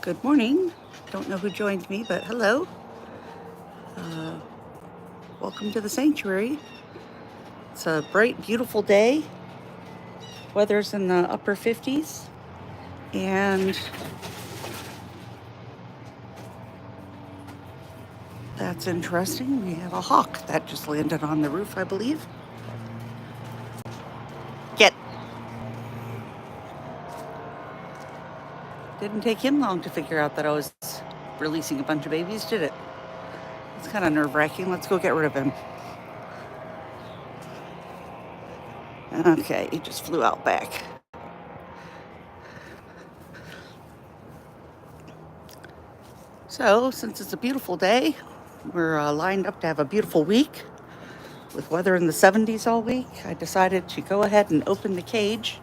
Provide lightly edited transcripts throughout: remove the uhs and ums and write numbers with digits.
Good morning. Don't know who joined me, but hello. Uh, Welcome to the sanctuary. It's a bright, beautiful day. Weather's in the upper 50s. And that's interesting. We have a hawk that just landed on the roof, I believe. Get. Didn't take him long to figure out that I was releasing a bunch of babies, did it? It's kind of nerve-wracking. Let's go get rid of him. Okay, he just flew out back. So, since it's a beautiful day, we're lined up to have a beautiful week with weather in the 70s all week. I decided to go ahead and open the cage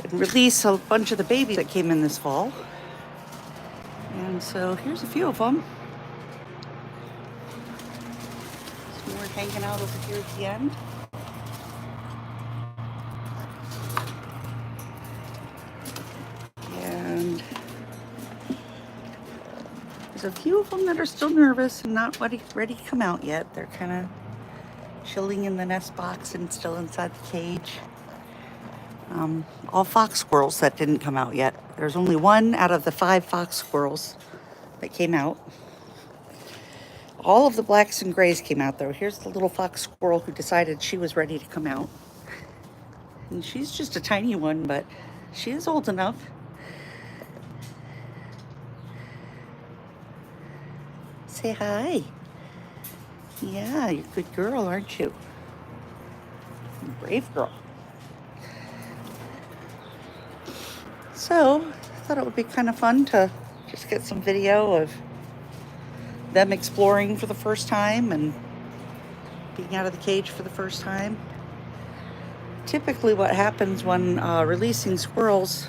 and release a bunch of the babies that came in this fall. And so here's a few of them. Some more hanging out over here at the end. And there's a few of them that are still nervous and not ready to come out yet. They're kind of chilling in the nest box and still inside the cage. All fox squirrels that didn't come out yet. There's only one out of the 5 fox squirrels that came out. All of the blacks and grays came out, though. Here's the little fox squirrel who decided she was ready to come out. And she's just a tiny one, but she is old enough. Say hi. Yeah, you're a good girl, aren't you? Brave girl. So, I thought it would be kind of fun to just get some video of them exploring for the first time and being out of the cage for the first time. Typically what happens when releasing squirrels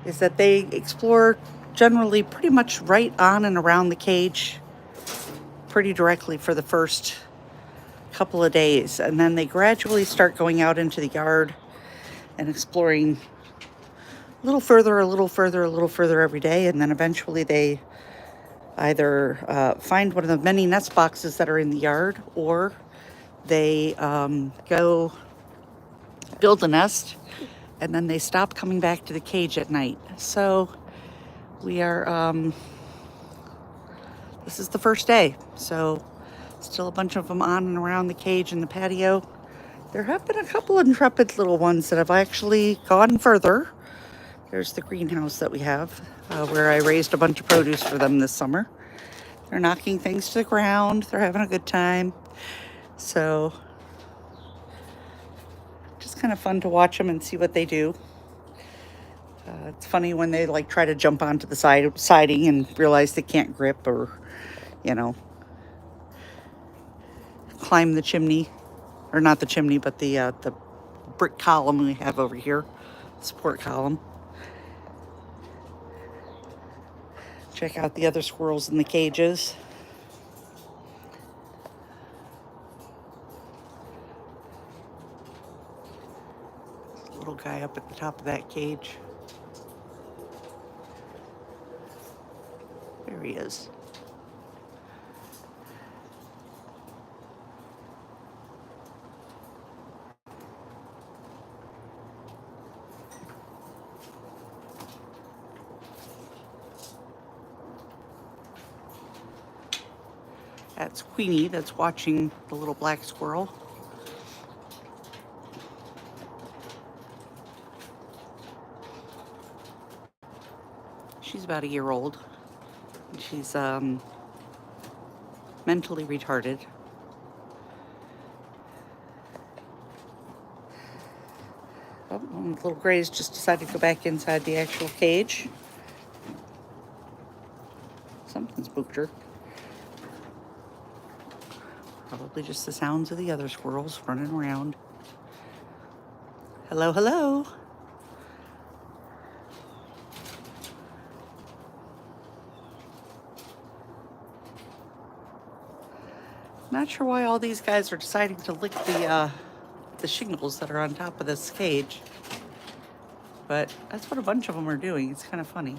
is that they explore generally pretty much right on and around the cage pretty directly for the first couple of days, and then they gradually start going out into the yard and exploring a little further every day, and then eventually they either find one of the many nest boxes that are in the yard, or they go build a nest, and then they stop coming back to the cage at night. So we are, this is the first day, so still a bunch of them on and around the cage in the patio. There have been a couple of intrepid little ones that have actually gone further. There's the greenhouse that we have, where I raised a bunch of produce for them this summer. They're knocking things to the ground. They're having a good time. So just kind of fun to watch them and see what they do. It's funny when they like try to jump onto the siding and realize they can't grip, or, you know, climb the chimney, or not the chimney, but the brick column we have over here, support column. Check out the other squirrels in the cages. Little guy up at the top of that cage. There he is. That's Queenie that's watching the little black squirrel. She's about a year old. She's mentally retarded. Oh, the little grays just decided to go back inside the actual cage. Something spooked her. Probably just the sounds of the other squirrels running around. Hello, hello. Not sure why all these guys are deciding to lick the shingles that are on top of this cage. but that's what a bunch of them are doing. It's kind of funny.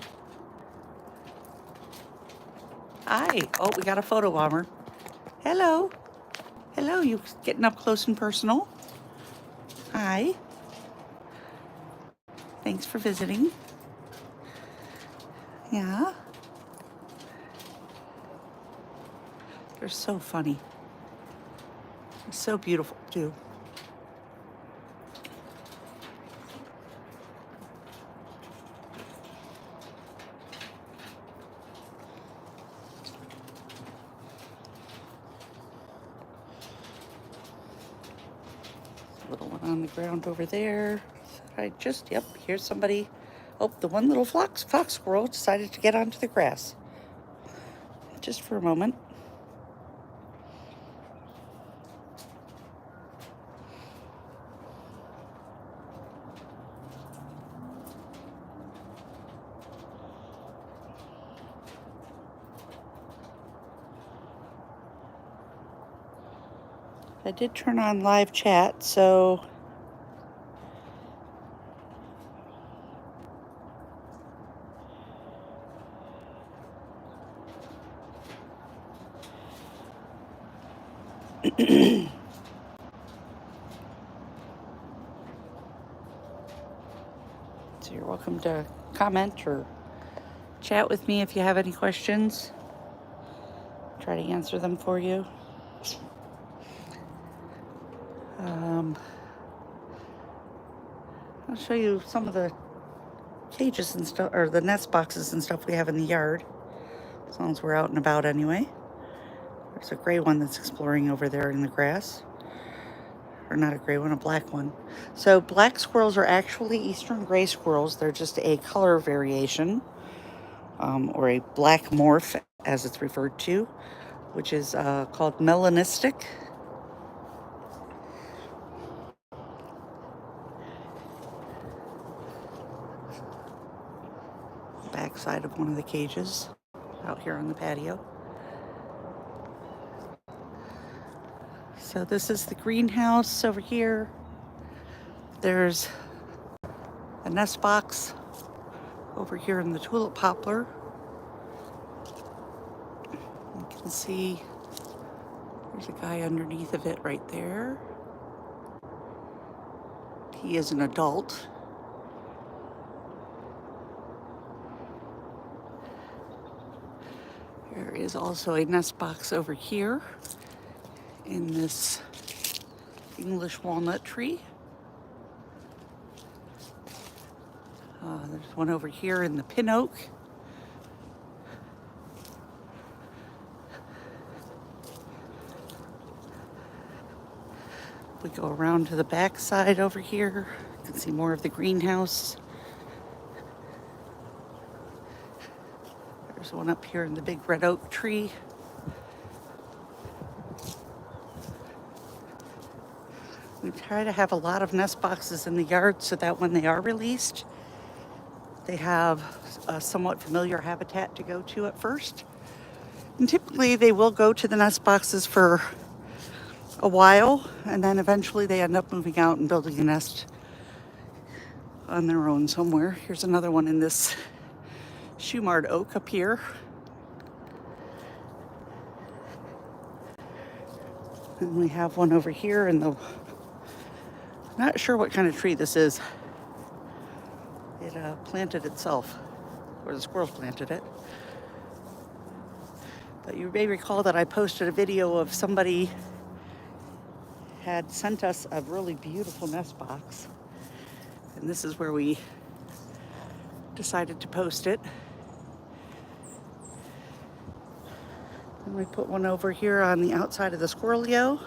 Hi. Oh, we got a photo bomber. Hello. Hello, you getting up close and personal? Hi. Thanks for visiting. Yeah. They're so funny. They're so beautiful, too. Little one on the ground over there. Yep, here's somebody. Oh, the one little fox squirrel decided to get onto the grass. Just for a moment. I did turn on live chat, so so you're welcome to comment or chat with me if you have any questions. Try to answer them for you. I'll show you some of the cages and stuff, or the nest boxes and stuff we have in the yard, as long as we're out and about anyway. There's a gray one that's exploring over there in the grass. Or not a gray one, a black one. So black squirrels are actually eastern gray squirrels. They're just a color variation, or a black morph, as it's referred to, which is called melanistic. Backside of one of the cages out here on the patio. So this is the greenhouse over here. There's a nest box over here in the tulip poplar. You can see there's a guy underneath of it right there. He is an adult. There is also a nest box over here in this English walnut tree. There's one over here in the pin oak. We go around to the back side over here. You can see more of the greenhouse. There's one up here in the big red oak tree. We try to have a lot of nest boxes in the yard so that when they are released, they have a somewhat familiar habitat to go to at first. And typically they will go to the nest boxes for a while, and then eventually they end up moving out and building a nest on their own somewhere. Here's another one in this Shumard oak up here. And we have one over here in the, not sure what kind of tree this is. It planted itself, or the squirrels planted it. But you may recall that I posted a video of somebody had sent us a really beautiful nest box. And this is where we decided to post it. And we put one over here on the outside of the squirrelio.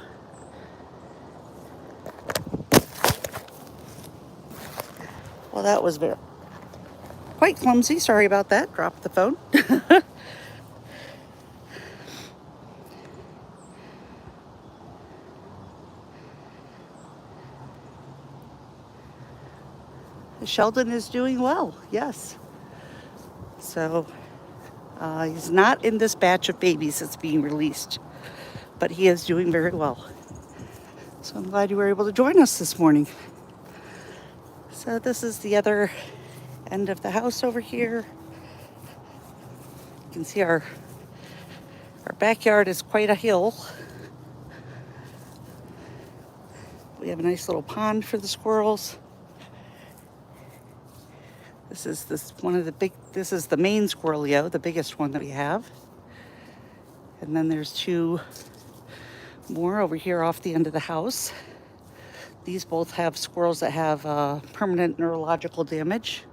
Well, that was quite clumsy. Sorry about that. Dropped the phone. Sheldon is doing well, yes. So he's not in this batch of babies that's being released, but he is doing very well. So I'm glad you were able to join us this morning. So this is the other end of the house over here. You can see our backyard is quite a hill. We have a nice little pond for the squirrels. This is the main squirrelio, the biggest one that we have. And then there's two more over here off the end of the house. These both have squirrels that have permanent neurological damage.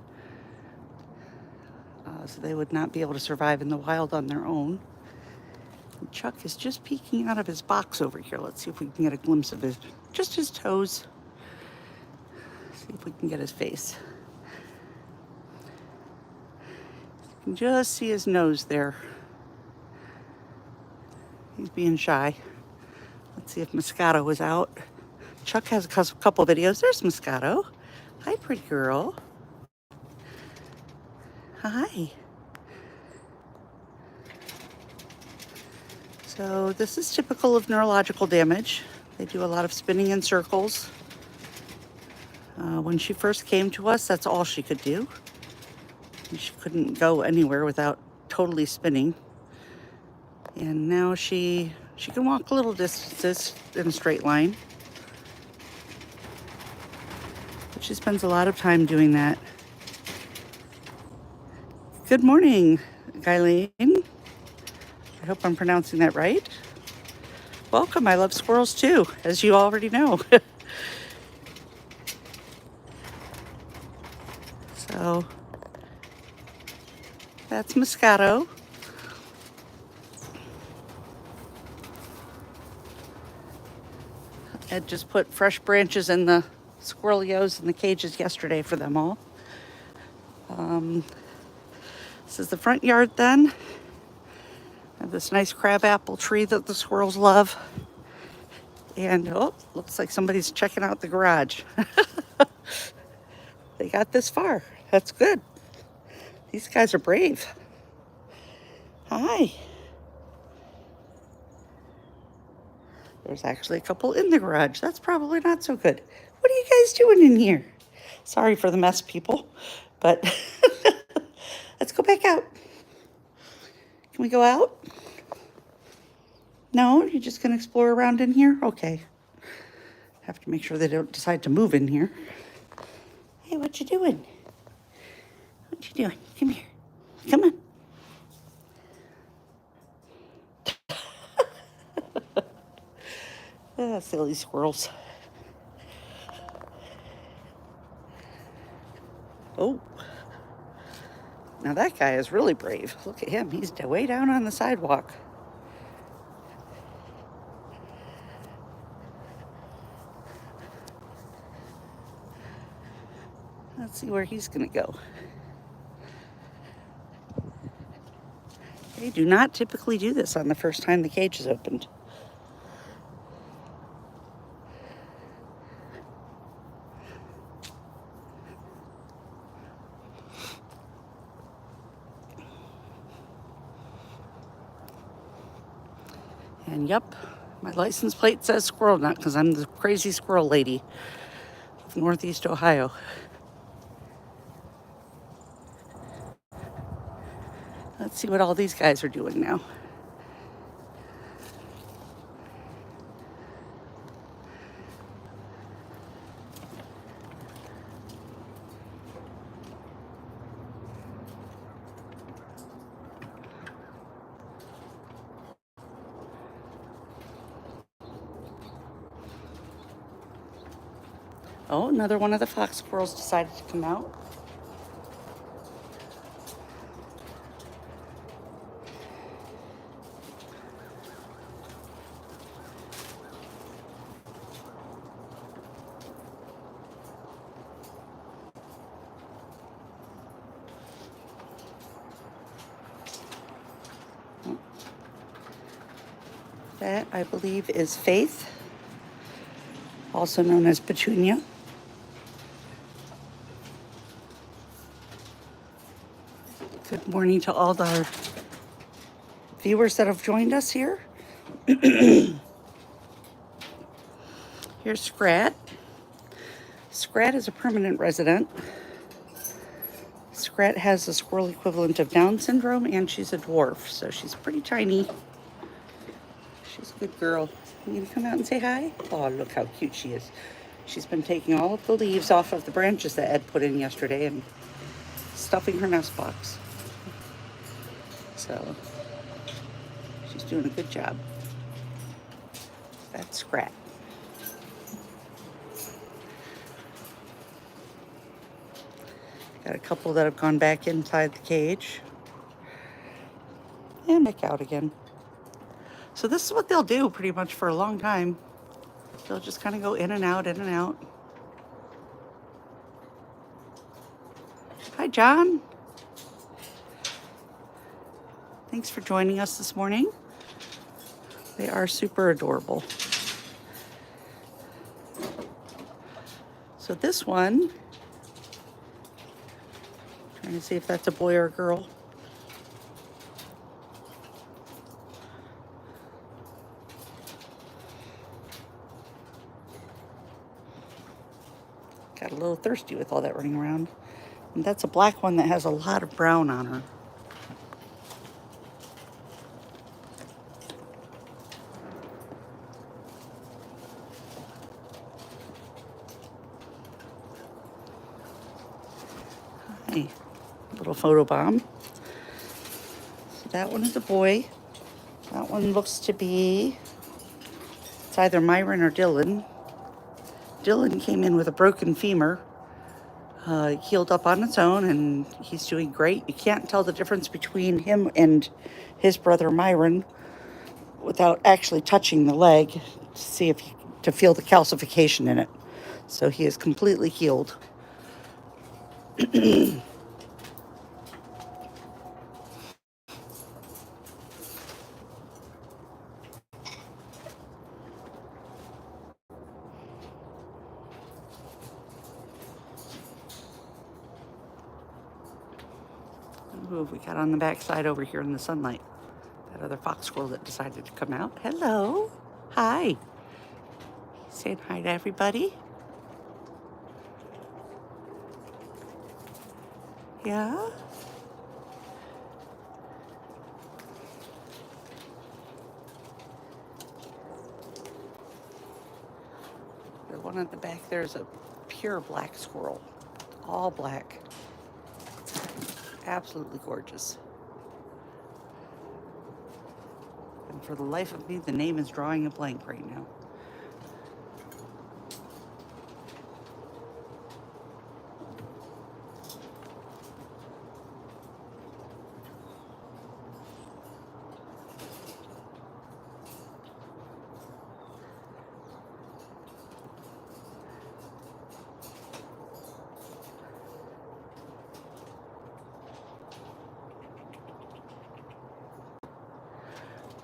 So they would not be able to survive in the wild on their own. And Chuck is just peeking out of his box over here. Let's see if we can get a glimpse of just his toes. See if we can get his face. You can just see his nose there. He's being shy. Let's see if Moscato is out. Chuck has a couple videos. There's Moscato. Hi, pretty girl. Hi. So this is typical of neurological damage. They do a lot of spinning in circles. When she first came to us, that's all she could do. She couldn't go anywhere without totally spinning. And now she can walk a little distances in a straight line. But she spends a lot of time doing that. Good morning, Guyleen. I hope I'm pronouncing that right. Welcome, I love squirrels too, as you already know. So, that's Moscato. Ed just put fresh branches in the squirrelios in the cages yesterday for them all. This is the front yard then. I have this nice crabapple tree that the squirrels love. And, oh, looks like somebody's checking out the garage. They got this far. That's good. These guys are brave. Hi. There's actually a couple in the garage. That's probably not so good. What are you guys doing in here? Sorry for the mess, people, but let's go back out. Can we go out? No, you're just gonna explore around in here? Okay. Have to make sure they don't decide to move in here. Hey, what you doing? What you doing? Come here. Come on. Ah, silly squirrels. Oh. Now that guy is really brave. Look at him. He's way down on the sidewalk. Let's see where he's going to go. They do not typically do this on the first time the cage is opened. And yep, my license plate says Squirrel Nut because I'm the crazy squirrel lady of Northeast Ohio. Let's see what all these guys are doing now. Oh, another one of the fox squirrels decided to come out. That, I believe, is Faith, also known as Petunia. Good morning to all our viewers that have joined us here. Here's Scrat. Scrat is a permanent resident. Scrat has the squirrel equivalent of Down syndrome, and she's a dwarf, so she's pretty tiny. She's a good girl. You gonna come out and say hi? Oh, look how cute she is. She's been taking all of the leaves off of the branches that Ed put in yesterday and stuffing her nest box. So she's doing a good job. That's Scrat. Got a couple that have gone back inside the cage and back out again. So this is what they'll do pretty much for a long time. They'll just kind of go in and out, in and out. Hi, John. Thanks for joining us this morning. They are super adorable. So this one, trying to see if that's a boy or a girl. Got a little thirsty with all that running around. And that's a black one that has a lot of brown on her. Hi, little photo bomb. So that one is a boy. That one looks to be, it's either Myron or Dylan. Dylan came in with a broken femur. Healed up on its own, and he's doing great. You can't tell the difference between him and his brother Myron without actually touching the leg to see to feel the calcification in it. So he is completely healed. Who have we got on the backside over here in the sunlight? That other fox squirrel that decided to come out. Hello. Hi. Saying hi to everybody. Yeah. The one at the back there is a pure black squirrel. All black. Absolutely gorgeous. And for the life of me, the name is drawing a blank right now.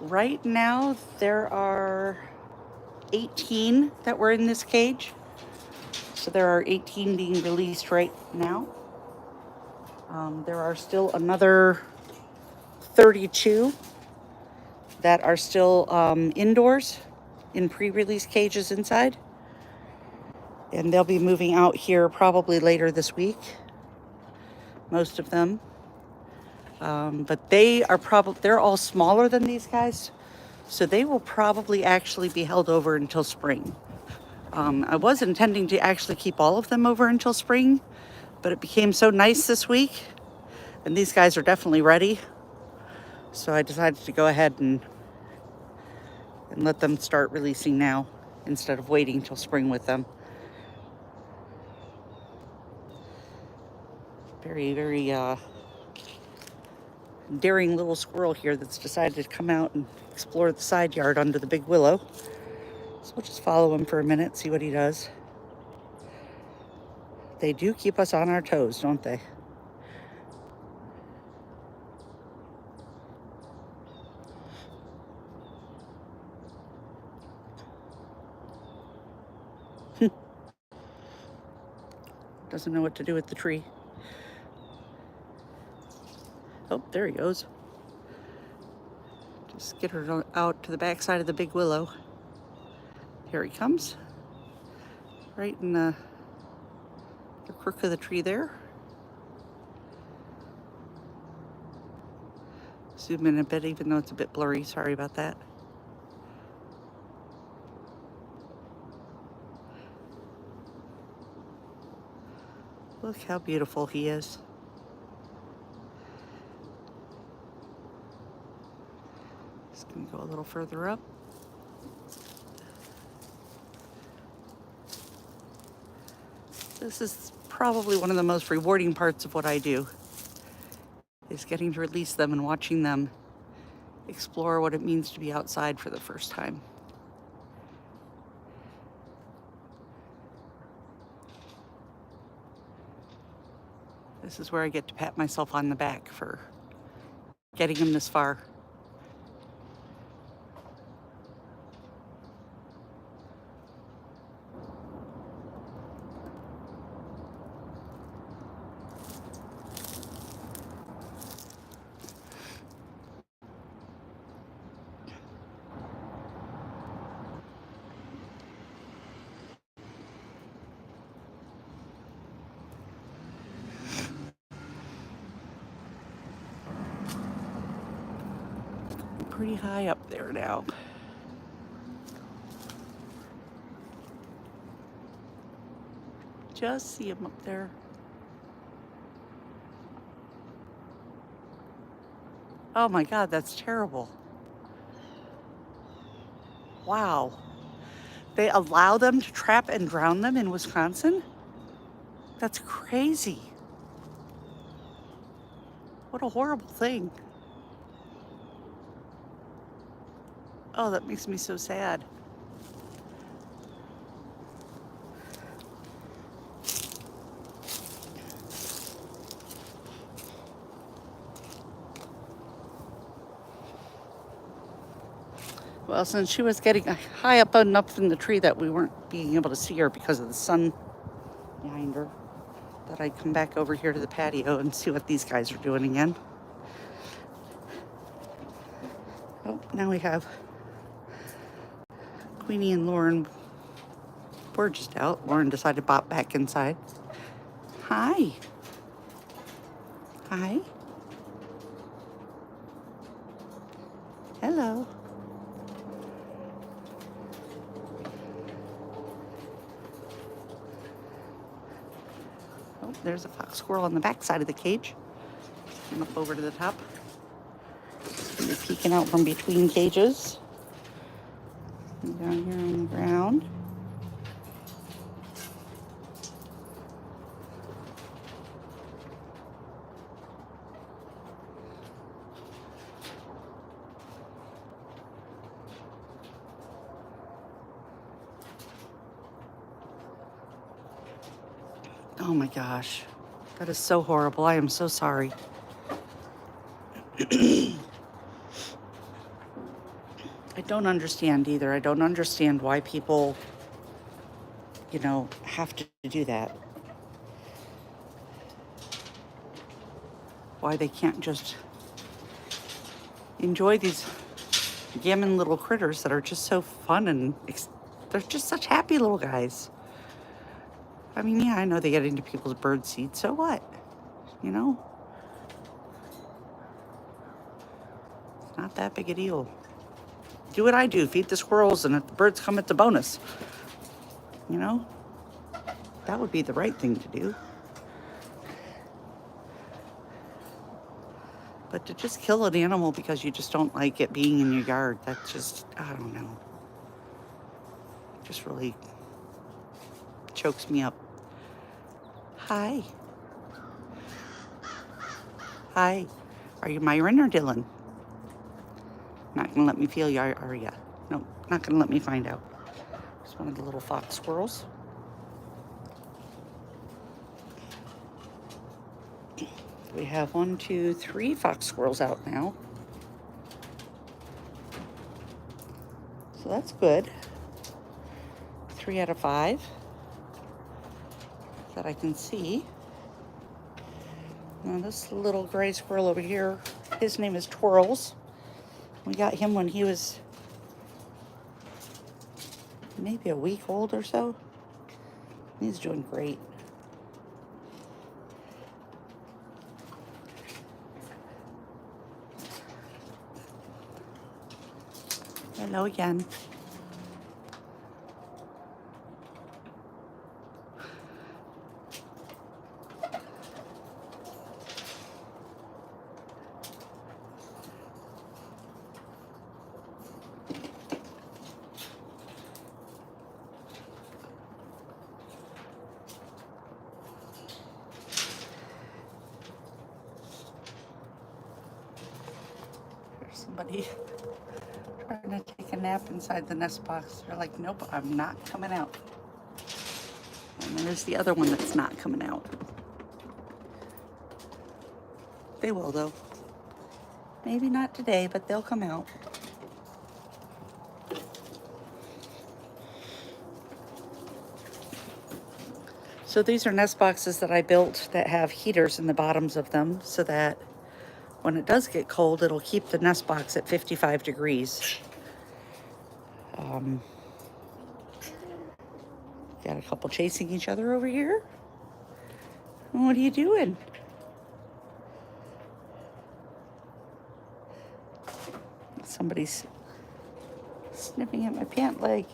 Right now, there are 18 that were in this cage. So there are 18 being released right now. There are still another 32 that are still indoors in pre-release cages inside. And they'll be moving out here probably later this week, most of them. But they're all smaller than these guys. So they will probably actually be held over until spring. I was intending to actually keep all of them over until spring, but it became so nice this week, and these guys are definitely ready. So I decided to go ahead and let them start releasing now instead of waiting till spring with them. Very, very daring little squirrel here that's decided to come out and explore the side yard under the big willow. So we'll just follow him for a minute, see what he does. They do keep us on our toes, don't they? Doesn't know what to do with the tree. Oh, there he goes. Just get her out to the backside of the big willow. Here he comes. Right in the crook of the tree there. Zoom in a bit, even though it's a bit blurry. Sorry about that. Look how beautiful he is. Just gonna go a little further up. This is probably one of the most rewarding parts of what I do, is getting to release them and watching them explore what it means to be outside for the first time. This is where I get to pat myself on the back for getting them this far. Pretty high up there now. Just see him up there. Oh my God, that's terrible. Wow. They allow them to trap and drown them in Wisconsin? That's crazy. What a horrible thing. Oh, that makes me so sad. Well, since she was getting high up enough in the tree that we weren't being able to see her because of the sun behind her, that I'd come back over here to the patio and see what these guys are doing again. Oh, now we have Queenie and Lauren. We're just out. Lauren decided to pop back inside. Hi. Hi. Hello. Oh, there's a fox squirrel on the back side of the cage. Come up over to the top. They're peeking out from between cages. And down here on the ground. Oh my gosh, that is so horrible. I am so sorry. I don't understand either. I don't understand why people, have to do that. Why they can't just enjoy these gammon little critters that are just so fun and they're just such happy little guys. I mean, yeah, I know they get into people's bird seed. So what? It's not that big a deal. Do what I do. Feed the squirrels, and if the birds come, it's a bonus. That would be the right thing to do. But to just kill an animal because you just don't like it being in your yard, that's just, I don't know. Just really chokes me up. Hi. Hi. Are you Myron or Dylan? Not gonna let me feel you, are ya? No, not gonna let me find out. Just one of the little fox squirrels. We have 1, 2, 3 fox squirrels out now. So that's good. 3 out of 5 that I can see. Now this little gray squirrel over here, his name is Twirls. We got him when he was maybe a week old or so. He's doing great. Hello again. There's somebody trying to take a nap inside the nest box. They're like, nope, I'm not coming out. And there's the other one that's not coming out. They will, though. Maybe not today, but they'll come out. So these are nest boxes that I built that have heaters in the bottoms of them so that when it does get cold, it'll keep the nest box at 55 degrees. Got a couple chasing each other over here. What are you doing? Somebody's sniffing at my pant leg.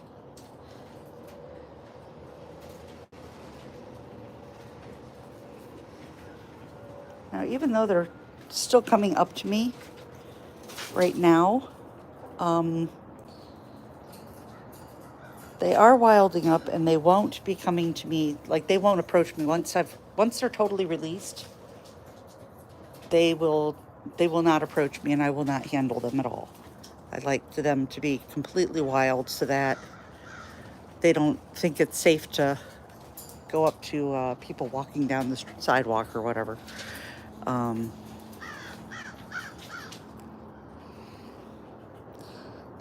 Now, even though they're still coming up to me right now, they are wilding up and they won't be coming to me. Like, they won't approach me once they're totally released. They will not approach me and I will not handle them at all. I like them to be completely wild so that they don't think it's safe to go up to people walking down the sidewalk or whatever.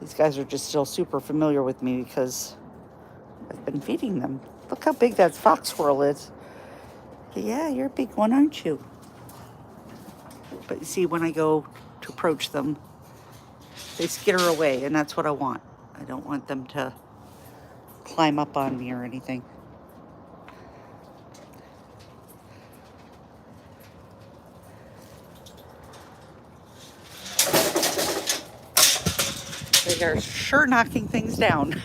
These guys are just still super familiar with me because I've been feeding them. Look how big that fox squirrel is. Yeah, you're a big one, aren't you? But you see, when I go to approach them, they skitter away, and that's what I want. I don't want them to climb up on me or anything. They are sure knocking things down.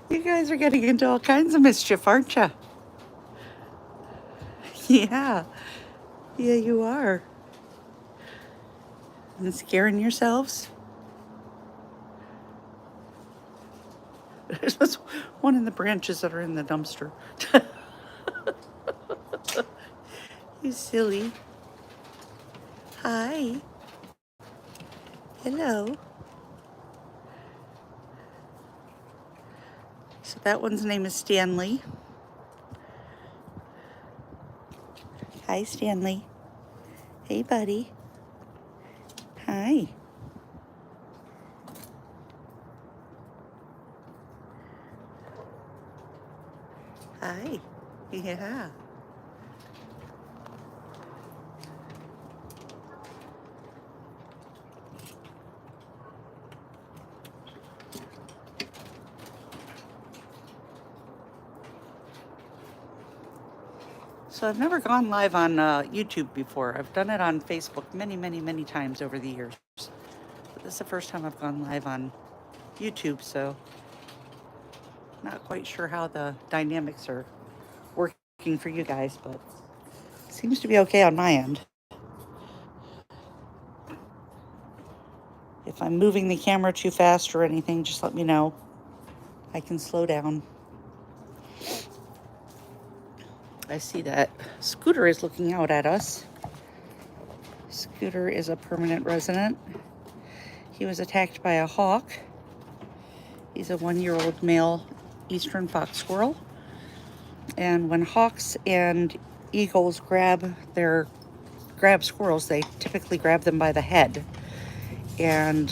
You guys are getting into all kinds of mischief, aren't you? Yeah. Yeah, you are. And scaring yourselves? There's just one in the branches that are in the dumpster. You silly. Hi. Hello. So that one's name is Stanley. Hi, Stanley. Hey, buddy. Hi. Hi. Yeah. So I've never gone live on YouTube before. I've done it on Facebook many, many, many times over the years. But this is the first time I've gone live on YouTube, so not quite sure how the dynamics are working for you guys, but seems to be okay on my end. If I'm moving the camera too fast or anything, just let me know. I can slow down. I see that Scooter is looking out at us. Scooter is a permanent resident. He was attacked by a hawk. He's a 1-year-old male eastern fox squirrel. And when hawks and eagles grab squirrels, they typically grab them by the head. And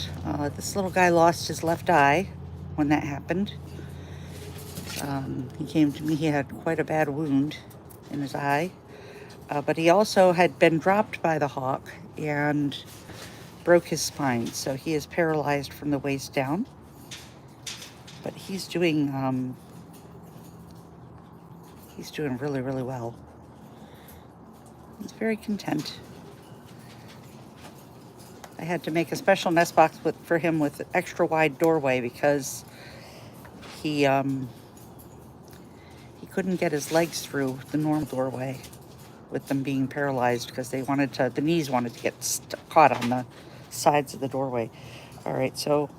this little guy lost his left eye when that happened. He came to me, he had quite a bad wound in his eye. But he also had been dropped by the hawk and broke his spine. So he is paralyzed from the waist down. But he's doing really, really well. He's very content. I I had to make a special nest box for him with an extra wide doorway because he he couldn't get his legs through the normal doorway with them being paralyzed because the knees wanted to get caught on the sides of the doorway. All right, so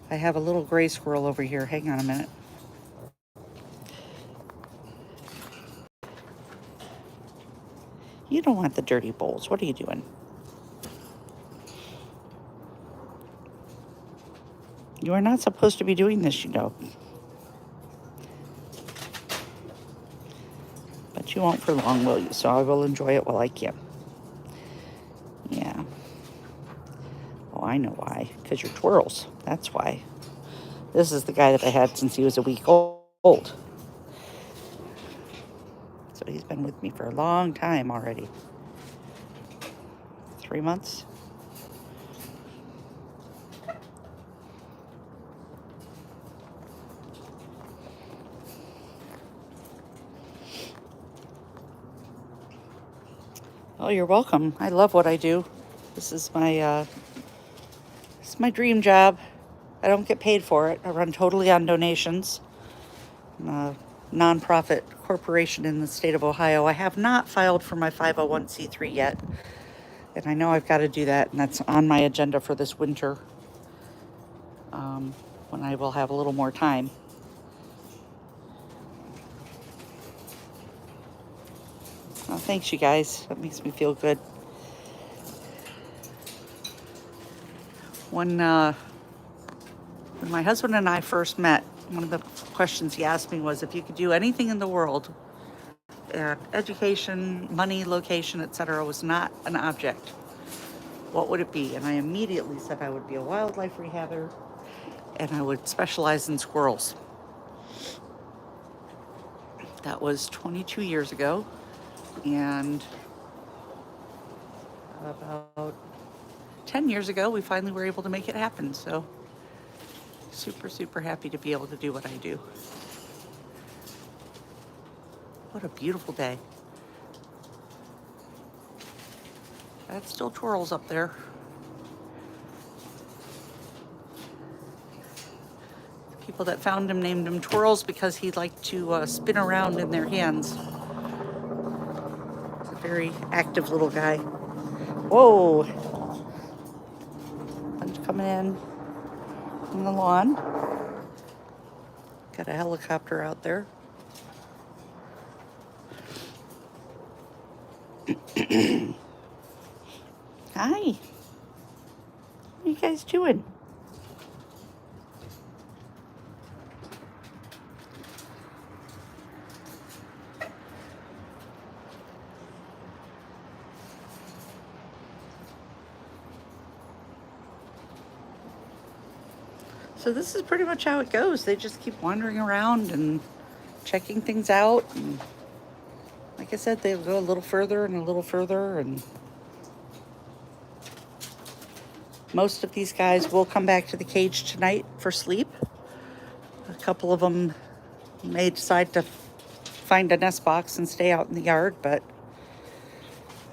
I have a little gray squirrel over here. Hang on a minute. You don't want the dirty bowls. What are you doing? You are not supposed to be doing this, you know. But you won't for long, will you? So I will enjoy it while I can. Yeah. Oh, I know why. Because you're twirls. That's why. This is the guy that I had since he was a week old. So he's been with me for a long time already. 3 months. Oh, you're welcome. I love what I do. This is my dream job. I don't get paid for it. I run totally on donations. I'm a nonprofit corporation in the state of Ohio. I have not filed for my 501c3 yet, and I know I've got to do that, and that's on my agenda for this winter, when I will have a little more time. Oh, thanks, you guys. That makes me feel good. When my husband and I first met, one of the questions he asked me was if you could do anything in the world, education, money, location, etc., was not an object, what would it be? And I immediately said I would be a wildlife rehabber and I would specialize in squirrels. That was 22 years ago, and about 10 years ago, we finally were able to make it happen. So super, super happy to be able to do what I do. What a beautiful day. That's still twirls up there. The people that found him named him Twirls because he liked to spin around in their hands. He's a very active little guy. Whoa! Bunch coming in on the lawn. Got a helicopter out there. Hi. What are you guys doing? So this is pretty much how it goes. They just keep wandering around and checking things out. And like I said, they'll go a little further and a little further. And most of these guys will come back to the cage tonight for sleep. A couple of them may decide to find a nest box and stay out in the yard, but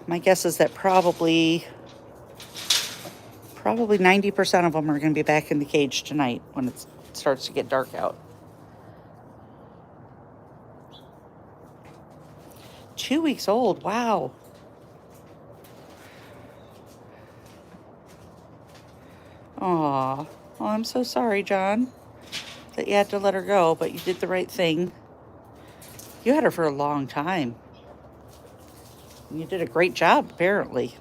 my guess is that probably 90% of them are going to be back in the cage tonight when it starts to get dark out. 2 weeks old, wow. Aw, oh, I'm so sorry, John, that you had to let her go, but you did the right thing. You had her for a long time. And you did a great job, apparently.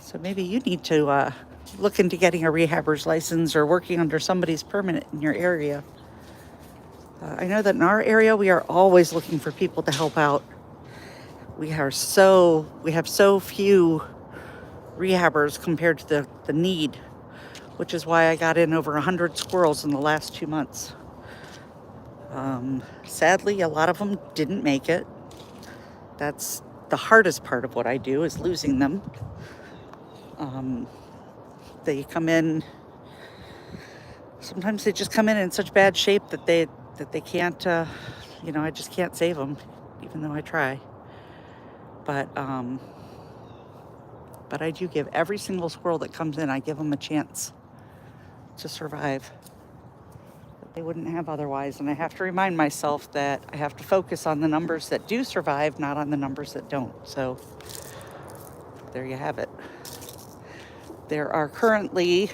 So maybe you need to look into getting a rehabber's license or working under somebody's permanent in your area. I know that in our area, we are always looking for people to help out. We have so few rehabbers compared to the need, which is why I got in over 100 squirrels in the last 2 months. Sadly, a lot of them didn't make it. That's the hardest part of what I do, is losing them. They come in, sometimes they just come in such bad shape that they can't, I just can't save them, even though I try. But But I do give every single squirrel that comes in, I give them a chance to survive that they wouldn't have otherwise. And I have to remind myself that I have to focus on the numbers that do survive, not on the numbers that don't. So there you have it. There are currently,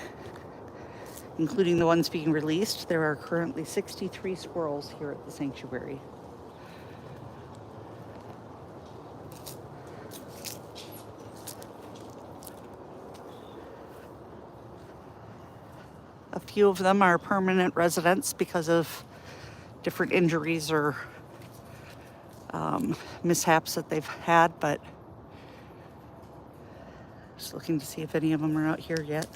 including the ones being released, there are currently 63 squirrels here at the sanctuary. A few of them are permanent residents because of different injuries or mishaps that they've had, but just looking to see if any of them are out here yet.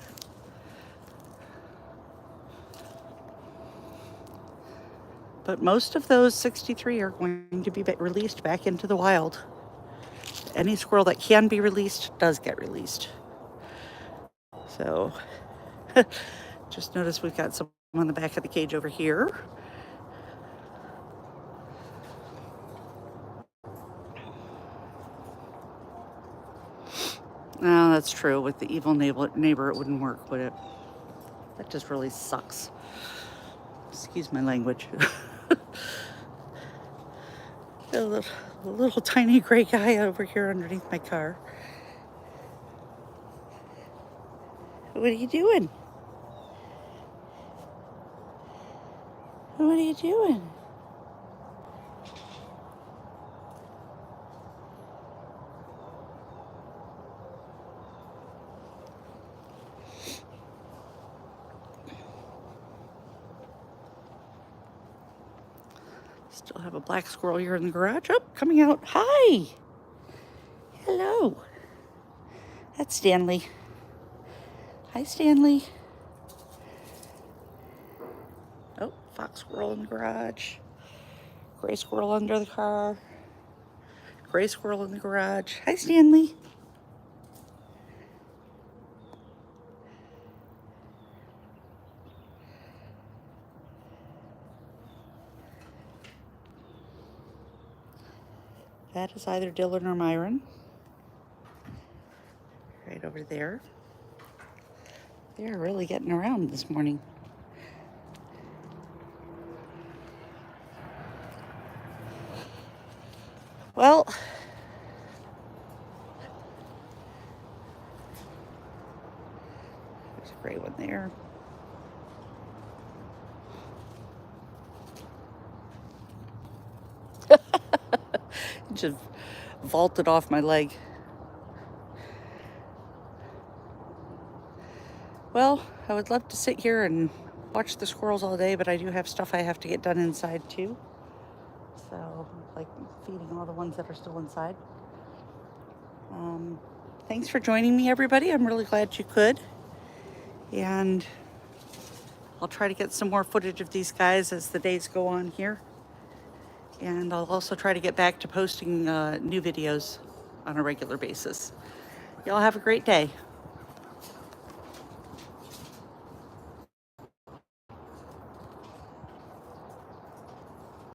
But most of those 63 are going to be released back into the wild. Any squirrel that can be released does get released. So just notice we've got some on the back of the cage over here. No, that's true. With the evil neighbor, it wouldn't work, would it? That just really sucks. Excuse my language. A little tiny gray guy over here underneath my car. What are you doing? What are you doing? Still have a black squirrel here in the garage. Oh, coming out. Hi. Hello. That's Stanley. Hi, Stanley. Oh, fox squirrel in the garage. Gray squirrel under the car. Gray squirrel in the garage. Hi, Stanley. That is either Dylan or Myron. Right over there. They're really getting around this morning. Well, there's a gray one there. Just vaulted off my leg. Well, I would love to sit here and watch the squirrels all day, but I do have stuff I have to get done inside too. So, like feeding all the ones that are still inside. Thanks for joining me, everybody. I'm really glad you could. And I'll try to get some more footage of these guys as the days go on here. And I'll also try to get back to posting new videos on a regular basis. Y'all have a great day.